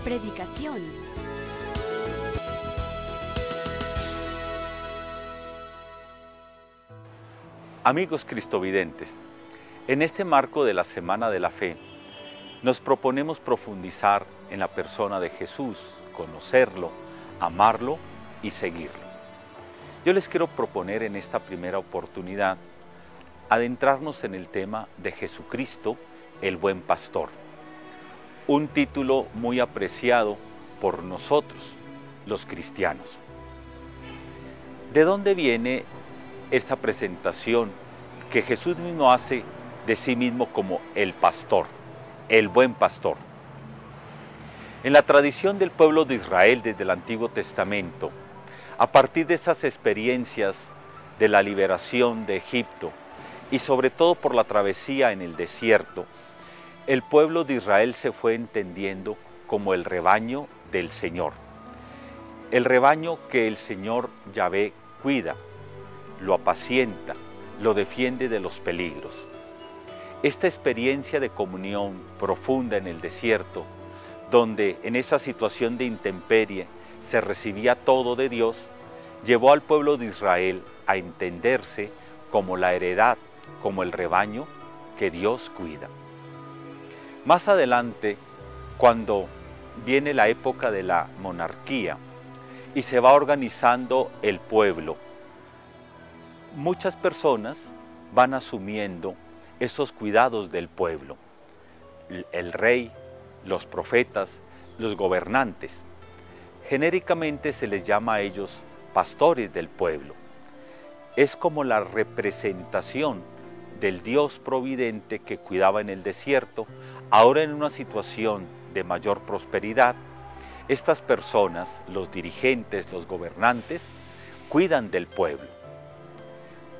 Predicación. Amigos cristovidentes, en este marco de la Semana de la Fe, nos proponemos profundizar en la persona de Jesús, conocerlo, amarlo y seguirlo. Yo les quiero proponer en esta primera oportunidad adentrarnos en el tema de Jesucristo, el buen pastor. Un título muy apreciado por nosotros, los cristianos. ¿De dónde viene esta presentación que Jesús mismo hace de sí mismo como el pastor, el buen pastor? En la tradición del pueblo de Israel desde el Antiguo Testamento, a partir de esas experiencias de la liberación de Egipto y sobre todo por la travesía en el desierto, el pueblo de Israel se fue entendiendo como el rebaño del Señor. El rebaño que el Señor Yahvé cuida, lo apacienta, lo defiende de los peligros. Esta experiencia de comunión profunda en el desierto, donde en esa situación de intemperie se recibía todo de Dios, llevó al pueblo de Israel a entenderse como la heredad, como el rebaño que Dios cuida. Más adelante, cuando viene la época de la monarquía y se va organizando el pueblo, muchas personas van asumiendo esos cuidados del pueblo. El rey, los profetas, los gobernantes. Genéricamente se les llama a ellos pastores del pueblo. Es como la representación del Dios providente que cuidaba en el desierto. Ahora en una situación de mayor prosperidad, estas personas, los dirigentes, los gobernantes, cuidan del pueblo.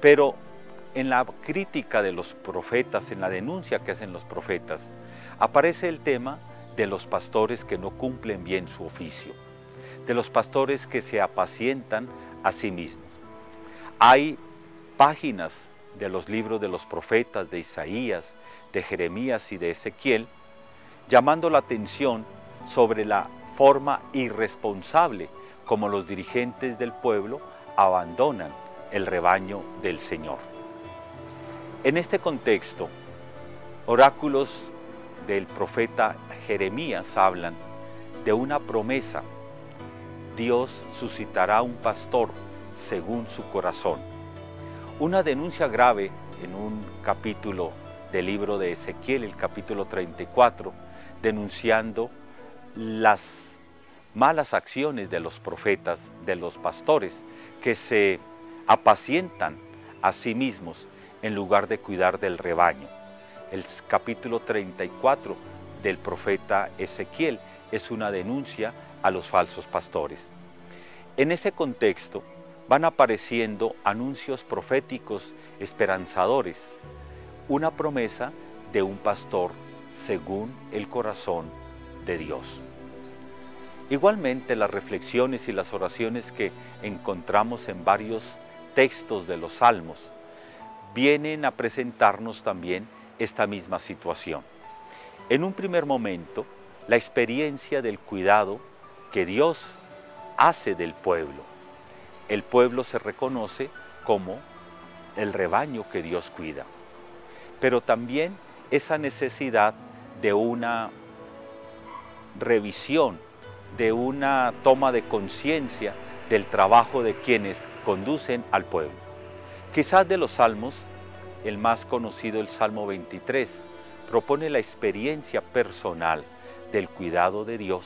Pero en la crítica de los profetas, en la denuncia que hacen los profetas, aparece el tema de los pastores que no cumplen bien su oficio, de los pastores que se apacientan a sí mismos. Hay páginas de los libros de los profetas, de Isaías, de Jeremías y de Ezequiel, llamando la atención sobre la forma irresponsable como los dirigentes del pueblo abandonan el rebaño del Señor. En este contexto, oráculos del profeta Jeremías hablan de una promesa. Dios suscitará un pastor según su corazón. Una denuncia grave en un capítulo del libro de Ezequiel, el capítulo 34, denunciando las malas acciones de los profetas, de los pastores, que se apacientan a sí mismos en lugar de cuidar del rebaño. El capítulo 34 del profeta Ezequiel es una denuncia a los falsos pastores. En ese contexto van apareciendo anuncios proféticos esperanzadores, una promesa de un pastor según el corazón de Dios. Igualmente, las reflexiones y las oraciones que encontramos en varios textos de los Salmos vienen a presentarnos también esta misma situación. En un primer momento, la experiencia del cuidado que Dios hace del pueblo. El pueblo se reconoce como el rebaño que Dios cuida, pero también esa necesidad de una revisión, de una toma de conciencia del trabajo de quienes conducen al pueblo. Quizás de los salmos, el más conocido, el Salmo 23, propone la experiencia personal del cuidado de Dios.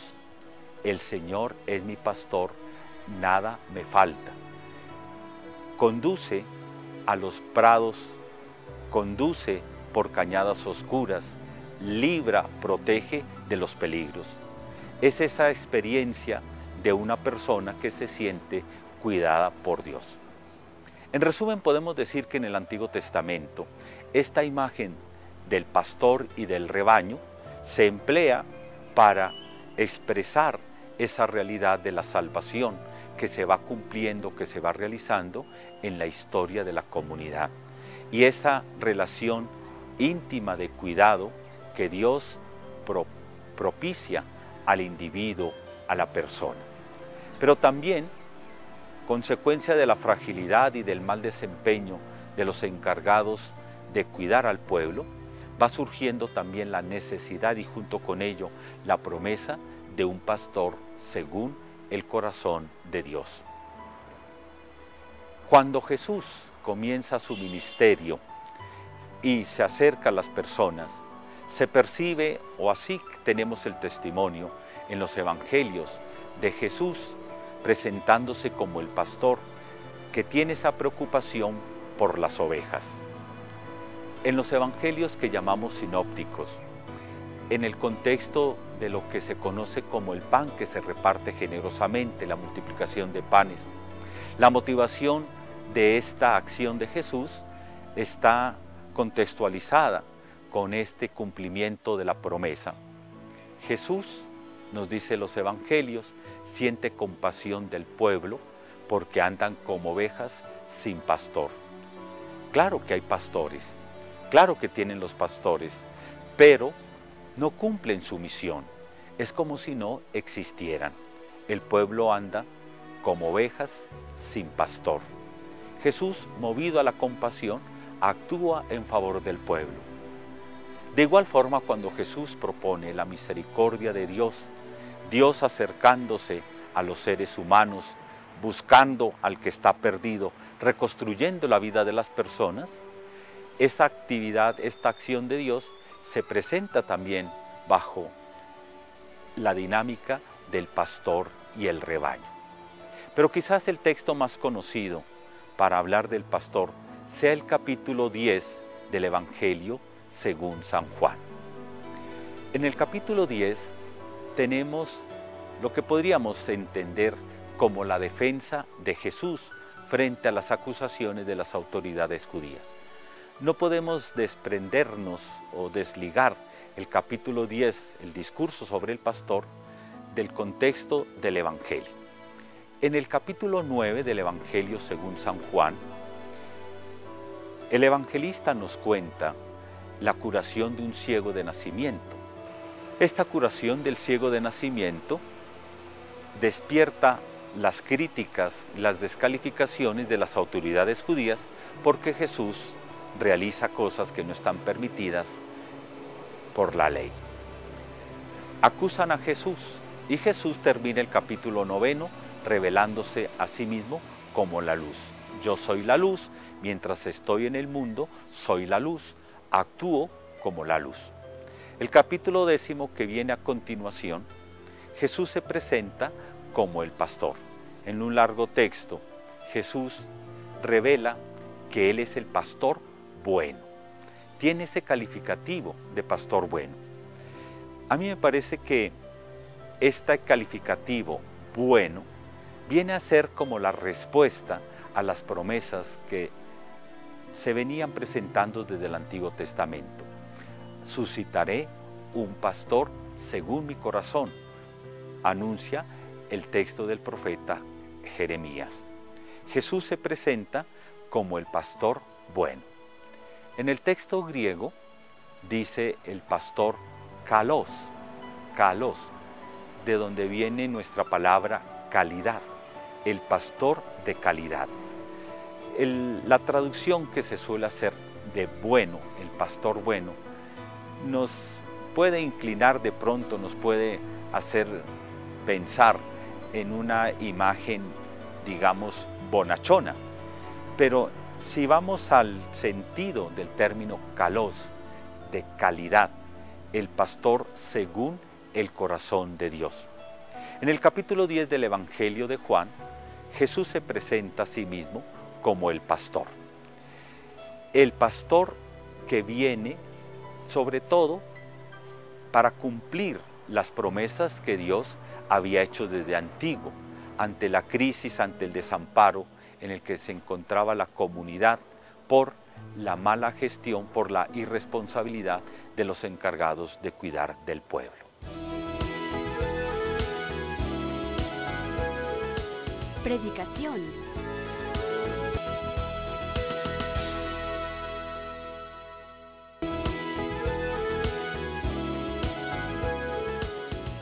El Señor es mi pastor, nada me falta. Conduce a los prados, conduce por cañadas oscuras, libra, protege de los peligros. Es esa experiencia de una persona que se siente cuidada por Dios. En resumen, podemos decir que en el Antiguo Testamento, esta imagen del pastor y del rebaño se emplea para expresar esa realidad de la salvación que se va cumpliendo, que se va realizando en la historia de la comunidad. Y esa relación íntima de cuidado que Dios propicia al individuo, a la persona. Pero también, consecuencia de la fragilidad y del mal desempeño de los encargados de cuidar al pueblo, va surgiendo también la necesidad y junto con ello la promesa de un pastor según el corazón de Dios. Cuando Jesús comienza su ministerio y se acerca a las personas, se percibe, o así tenemos el testimonio en los evangelios de Jesús presentándose como el pastor que tiene esa preocupación por las ovejas. En los evangelios que llamamos sinópticos, en el contexto de lo que se conoce como el pan que se reparte generosamente, la multiplicación de panes, la motivación de esta acción de Jesús está contextualizada con este cumplimiento de la promesa. Jesús, nos dice los evangelios, siente compasión del pueblo porque andan como ovejas sin pastor. Claro que hay pastores, claro que tienen los pastores, pero no cumplen su misión. Es como si no existieran. El pueblo anda como ovejas sin pastor. Jesús, movido a la compasión, actúa en favor del pueblo. De igual forma, cuando Jesús propone la misericordia de Dios, Dios acercándose a los seres humanos, buscando al que está perdido, reconstruyendo la vida de las personas, esta actividad, esta acción de Dios se presenta también bajo la dinámica del pastor y el rebaño. Pero quizás el texto más conocido para hablar del pastor sea el capítulo 10 del Evangelio según San Juan. En el capítulo 10 tenemos lo que podríamos entender como la defensa de Jesús frente a las acusaciones de las autoridades judías. No podemos desprendernos o desligar el capítulo 10, el discurso sobre el pastor, del contexto del Evangelio. En el capítulo 9 del Evangelio según San Juan, el evangelista nos cuenta la curación de un ciego de nacimiento. Esta curación del ciego de nacimiento despierta las críticas, las descalificaciones de las autoridades judías porque Jesús realiza cosas que no están permitidas por la ley. Acusan a Jesús y Jesús termina el capítulo 9 revelándose a sí mismo como la luz. Yo soy la luz, mientras estoy en el mundo, soy la luz, actúo como la luz. El capítulo 10 que viene a continuación, Jesús se presenta como el pastor. En un largo texto, Jesús revela que Él es el pastor bueno. Tiene ese calificativo de pastor bueno. A mí me parece que este calificativo bueno viene a ser como la respuesta a las promesas que se venían presentando desde el Antiguo Testamento. Suscitaré un pastor según mi corazón, anuncia el texto del profeta Jeremías. Jesús se presenta como el pastor bueno. En el texto griego dice el pastor kalos, de donde viene nuestra palabra calidad, el pastor de calidad. La traducción que se suele hacer de bueno, el pastor bueno, nos puede inclinar de pronto, nos puede hacer pensar en una imagen, digamos, bonachona. Pero si vamos al sentido del término kalos, de calidad, el pastor según el corazón de Dios. En el capítulo 10 del Evangelio de Juan, Jesús se presenta a sí mismo como el pastor. El pastor que viene, sobre todo, para cumplir las promesas que Dios había hecho desde antiguo, ante la crisis, ante el desamparo en el que se encontraba la comunidad por la mala gestión, por la irresponsabilidad de los encargados de cuidar del pueblo. Predicación.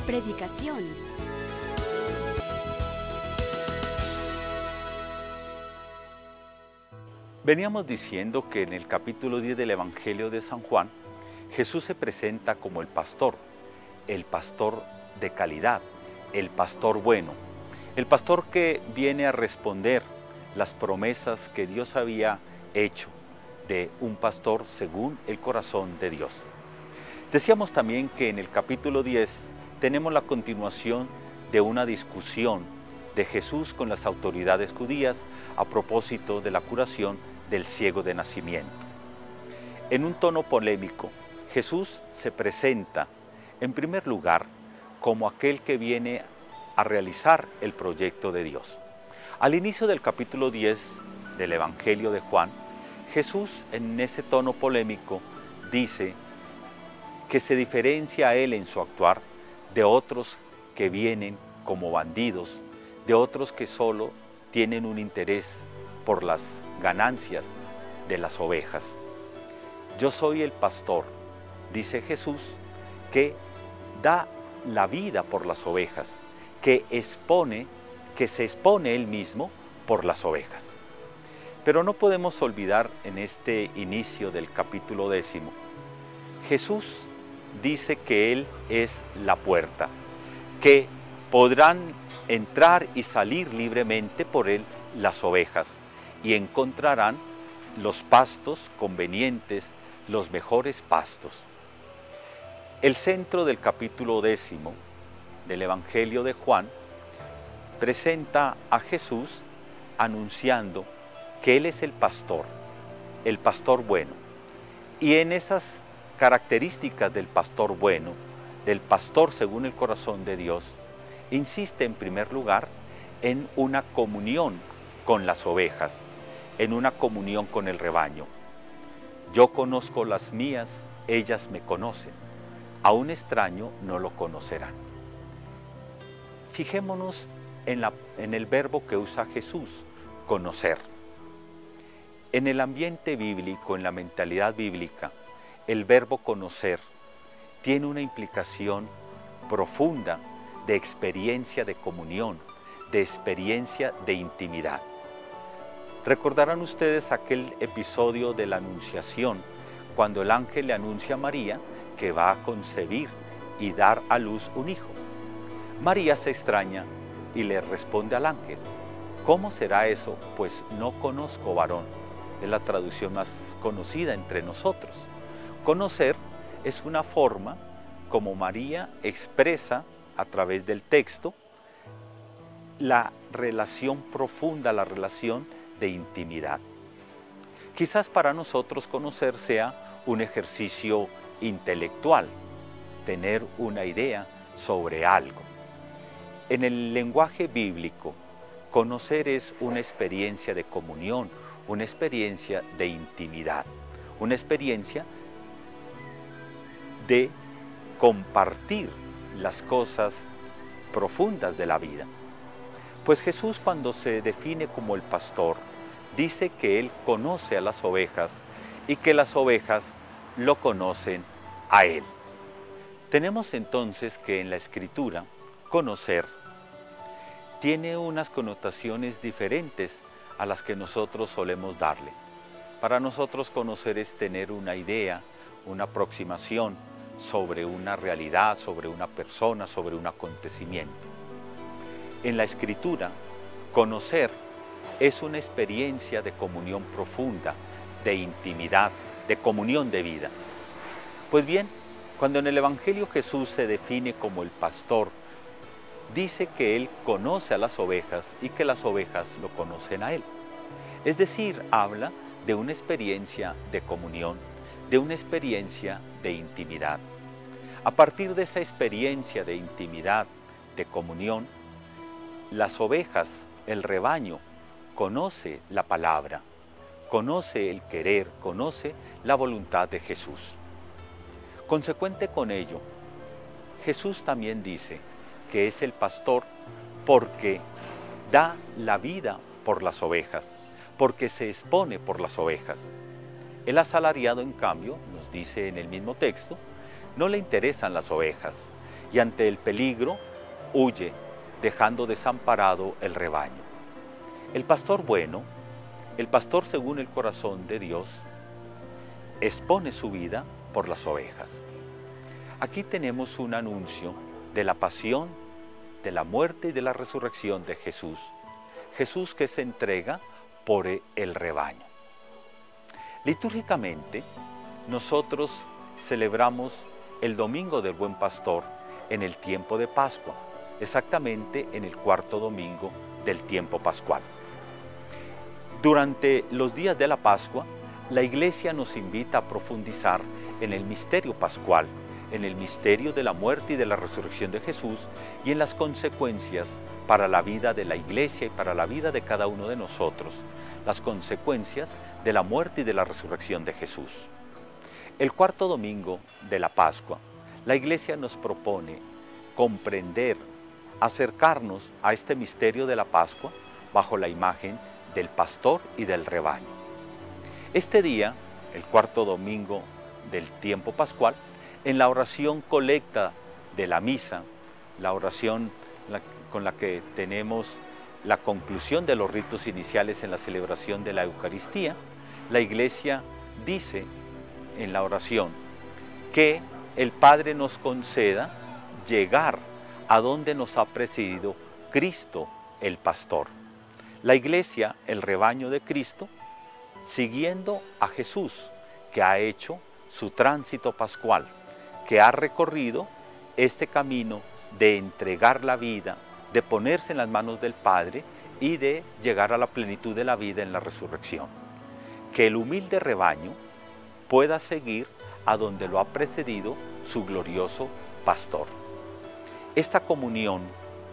Predicación. Veníamos diciendo que en el capítulo 10 del Evangelio de San Juan, Jesús se presenta como el pastor de calidad, el pastor bueno, el pastor que viene a responder las promesas que Dios había hecho de un pastor según el corazón de Dios. Decíamos también que en el capítulo 10 tenemos la continuación de una discusión de Jesús con las autoridades judías a propósito de la curación del ciego de nacimiento. En un tono polémico, Jesús se presenta, en primer lugar, como aquel que viene a realizar el proyecto de Dios. Al inicio del capítulo 10 del Evangelio de Juan, Jesús, en ese tono polémico, dice que se diferencia a él en su actuar de otros que vienen como bandidos, de otros que solo tienen un interés por las ganancias de las ovejas. Yo soy el pastor, dice Jesús, que da la vida por las ovejas, que se expone él mismo por las ovejas. Pero no podemos olvidar en este inicio del capítulo 10, Jesús dice que Él es la puerta, que podrán entrar y salir libremente por Él las ovejas y encontrarán los pastos convenientes, los mejores pastos. El centro del capítulo 10 del Evangelio de Juan presenta a Jesús anunciando que Él es el pastor bueno. Y en esas características del pastor bueno, del pastor según el corazón de Dios, insiste en primer lugar en una comunión con las ovejas, en una comunión con el rebaño. Yo conozco las mías, ellas me conocen, a un extraño no lo conocerán. Fijémonos en el verbo que usa Jesús, conocer. En el ambiente bíblico, en la mentalidad bíblica, el verbo conocer tiene una implicación profunda de experiencia de comunión, de experiencia de intimidad. Recordarán ustedes aquel episodio de la Anunciación, cuando el ángel le anuncia a María que va a concebir y dar a luz un hijo. María se extraña y le responde al ángel: ¿cómo será eso? Pues no conozco varón. Es la traducción más conocida entre nosotros. Conocer es una forma como María expresa a través del texto la relación profunda, la relación de intimidad. Quizás para nosotros conocer sea un ejercicio intelectual, tener una idea sobre algo. En el lenguaje bíblico, conocer es una experiencia de comunión, una experiencia de intimidad, una experiencia de compartir las cosas profundas de la vida. Pues Jesús, cuando se define como el pastor, dice que Él conoce a las ovejas y que las ovejas lo conocen a Él. Tenemos entonces que en la Escritura, conocer tiene unas connotaciones diferentes a las que nosotros solemos darle. Para nosotros conocer es tener una idea, una aproximación sobre una realidad, sobre una persona, sobre un acontecimiento. En la Escritura, conocer es una experiencia de comunión profunda, de intimidad, de comunión de vida. Pues bien, cuando en el Evangelio Jesús se define como el pastor, dice que Él conoce a las ovejas y que las ovejas lo conocen a Él. Es decir, habla de una experiencia de comunión, de una experiencia de intimidad. A partir de esa experiencia de intimidad, de comunión, las ovejas, el rebaño, conoce la palabra, conoce el querer, conoce la voluntad de Jesús. Consecuente con ello, Jesús también dice que es el pastor porque da la vida por las ovejas, porque se expone por las ovejas. El asalariado, en cambio, nos dice en el mismo texto, no le interesan las ovejas y ante el peligro huye, dejando desamparado el rebaño. El pastor bueno, el pastor según el corazón de Dios, expone su vida por las ovejas. Aquí tenemos un anuncio de la pasión, de la muerte y de la resurrección de Jesús. Jesús que se entrega por el rebaño. Litúrgicamente, nosotros celebramos el Domingo del Buen Pastor en el tiempo de Pascua, exactamente en el cuarto domingo del tiempo pascual. Durante los días de la Pascua, la Iglesia nos invita a profundizar en el misterio pascual, en el misterio de la muerte y de la resurrección de Jesús y en las consecuencias para la vida de la Iglesia y para la vida de cada uno de nosotros, las consecuencias de la muerte y de la resurrección de Jesús. El cuarto domingo de la Pascua, la Iglesia nos propone comprender, acercarnos a este misterio de la Pascua bajo la imagen del pastor y del rebaño. Este día, el cuarto domingo del tiempo pascual, en la oración colecta de la misa, la oración con la que tenemos la conclusión de los ritos iniciales en la celebración de la Eucaristía, la Iglesia dice en la oración que el Padre nos conceda llegar a donde nos ha precedido Cristo el pastor. La Iglesia, el rebaño de Cristo, siguiendo a Jesús, que ha hecho su tránsito pascual, que ha recorrido este camino de entregar la vida, de ponerse en las manos del Padre y de llegar a la plenitud de la vida en la resurrección. Que el humilde rebaño pueda seguir a donde lo ha precedido su glorioso pastor. Esta comunión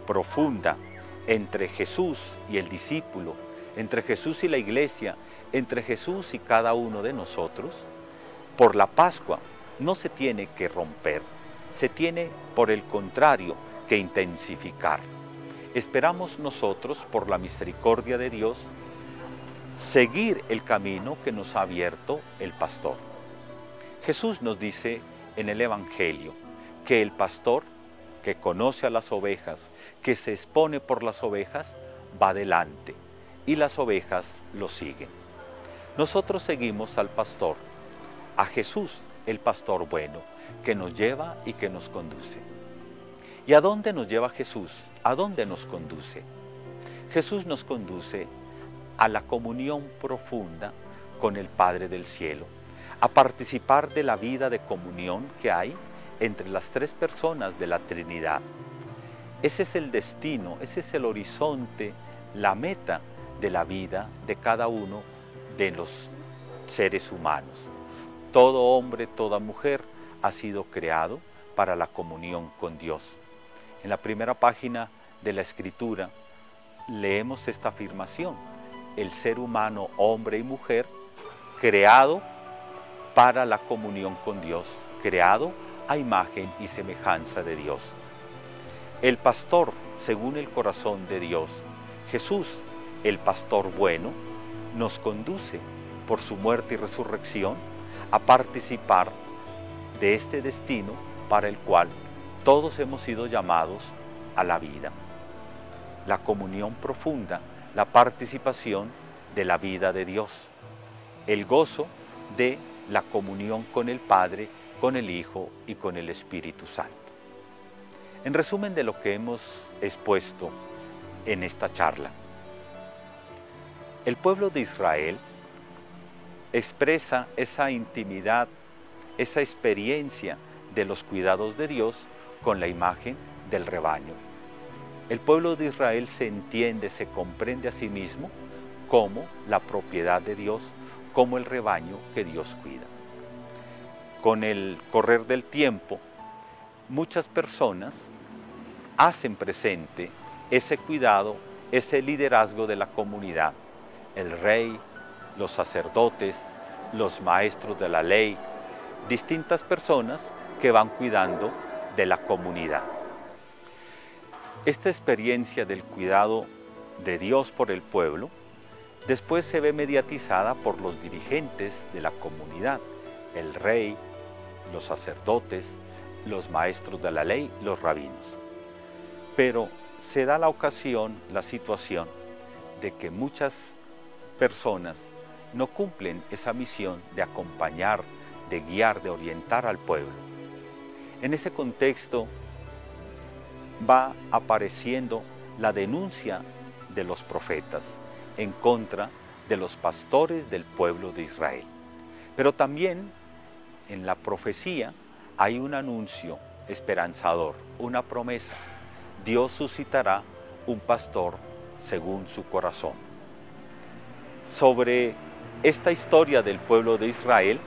profunda entre Jesús y el discípulo, entre Jesús y la Iglesia, entre Jesús y cada uno de nosotros, por la Pascua no se tiene que romper, se tiene por el contrario que intensificar. Esperamos nosotros, por la misericordia de Dios, seguir el camino que nos ha abierto el pastor. Jesús nos dice en el Evangelio que el pastor que conoce a las ovejas, que se expone por las ovejas, va adelante y las ovejas lo siguen. Nosotros seguimos al pastor, a Jesús, el pastor bueno, que nos lleva y que nos conduce. ¿Y a dónde nos lleva Jesús? ¿A dónde nos conduce? Jesús nos conduce a la comunión profunda con el Padre del cielo, a participar de la vida de comunión que hay entre las tres personas de la Trinidad. Ese es el destino, ese es el horizonte, la meta de la vida de cada uno de los seres humanos. Todo hombre, toda mujer ha sido creado para la comunión con Dios. En la primera página de la Escritura leemos esta afirmación: el ser humano, hombre y mujer, creado para la comunión con Dios, creado a imagen y semejanza de Dios. El pastor, según el corazón de Dios, Jesús, el pastor bueno, nos conduce por su muerte y resurrección a participar de este destino para el cual todos hemos sido llamados a la vida. La comunión profunda, la participación de la vida de Dios, el gozo de la comunión con el Padre, con el Hijo y con el Espíritu Santo. En resumen de lo que hemos expuesto en esta charla, el pueblo de Israel expresa esa intimidad, esa experiencia de los cuidados de Dios con la imagen del rebaño. El pueblo de Israel se entiende, se comprende a sí mismo como la propiedad de Dios, como el rebaño que Dios cuida. Con el correr del tiempo, muchas personas hacen presente ese cuidado, ese liderazgo de la comunidad. El rey, los sacerdotes, los maestros de la ley, distintas personas que van cuidando de la comunidad. Esta experiencia del cuidado de Dios por el pueblo después se ve mediatizada por los dirigentes de la comunidad, el rey, los sacerdotes, los maestros de la ley, los rabinos. Pero se da la ocasión, la situación, de que muchas personas no cumplen esa misión de acompañar, de guiar, de orientar al pueblo. En ese contexto va apareciendo la denuncia de los profetas en contra de los pastores del pueblo de Israel. Pero también en la profecía hay un anuncio esperanzador, una promesa. Dios suscitará un pastor según su corazón. Sobre esta historia del pueblo de Israel,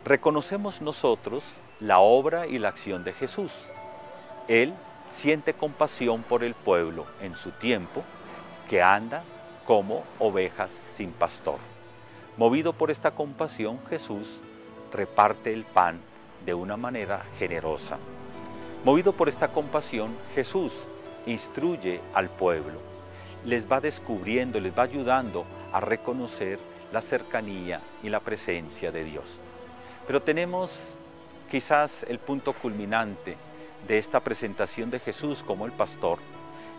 reconocemos nosotros la obra y la acción de Jesús. Él siente compasión por el pueblo en su tiempo, que anda como ovejas sin pastor. Movido por esta compasión, Jesús reparte el pan de una manera generosa. Movido por esta compasión, Jesús instruye al pueblo, les va descubriendo, les va ayudando a reconocer la cercanía y la presencia de Dios. Pero tenemos quizás el punto culminante de esta presentación de Jesús como el pastor,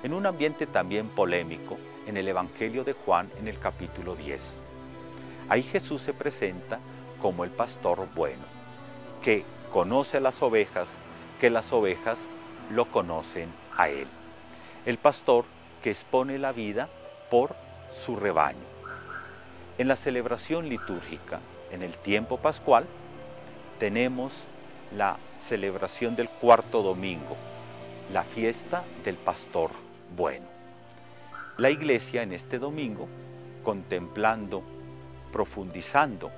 en un ambiente también polémico, en el Evangelio de Juan, en el capítulo 10. Ahí Jesús se presenta como el pastor bueno, que conoce a las ovejas, que las ovejas lo conocen a Él. El pastor que expone la vida por su rebaño. En la celebración litúrgica, en el tiempo pascual, tenemos la celebración del cuarto domingo, la fiesta del pastor bueno. La Iglesia en este domingo, contemplando, profundizando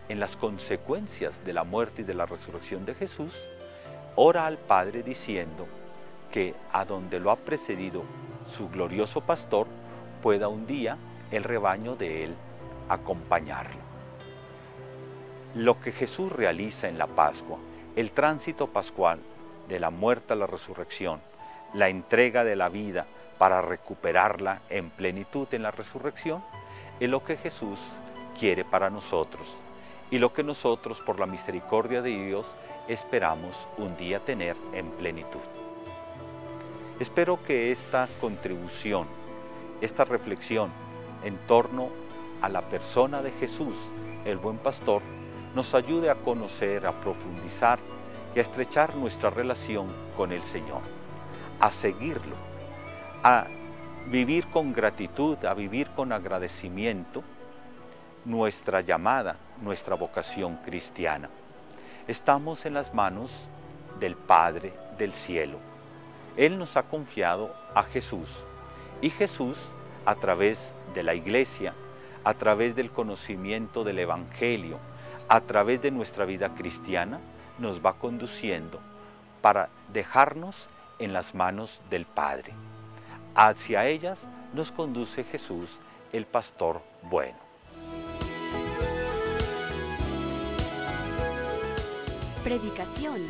en las consecuencias de la muerte y de la resurrección de Jesús, ora al Padre diciendo que a donde lo ha precedido su glorioso pastor, pueda un día el rebaño de él acompañarlo. Lo que Jesús realiza en la Pascua, el tránsito pascual de la muerte a la resurrección, la entrega de la vida para recuperarla en plenitud en la resurrección, es lo que Jesús quiere para nosotros y lo que nosotros, por la misericordia de Dios, esperamos un día tener en plenitud. Espero que esta contribución, esta reflexión en torno a la persona de Jesús, el buen pastor, nos ayude a conocer, a profundizar y a estrechar nuestra relación con el Señor, a seguirlo, a vivir con gratitud, a vivir con agradecimiento nuestra llamada, nuestra vocación cristiana. Estamos en las manos del Padre del cielo. Él nos ha confiado a Jesús y Jesús, a través de la Iglesia, a través del conocimiento del Evangelio, a través de nuestra vida cristiana, nos va conduciendo para dejarnos en las manos del Padre. Hacia ellas nos conduce Jesús, el pastor bueno. Predicación.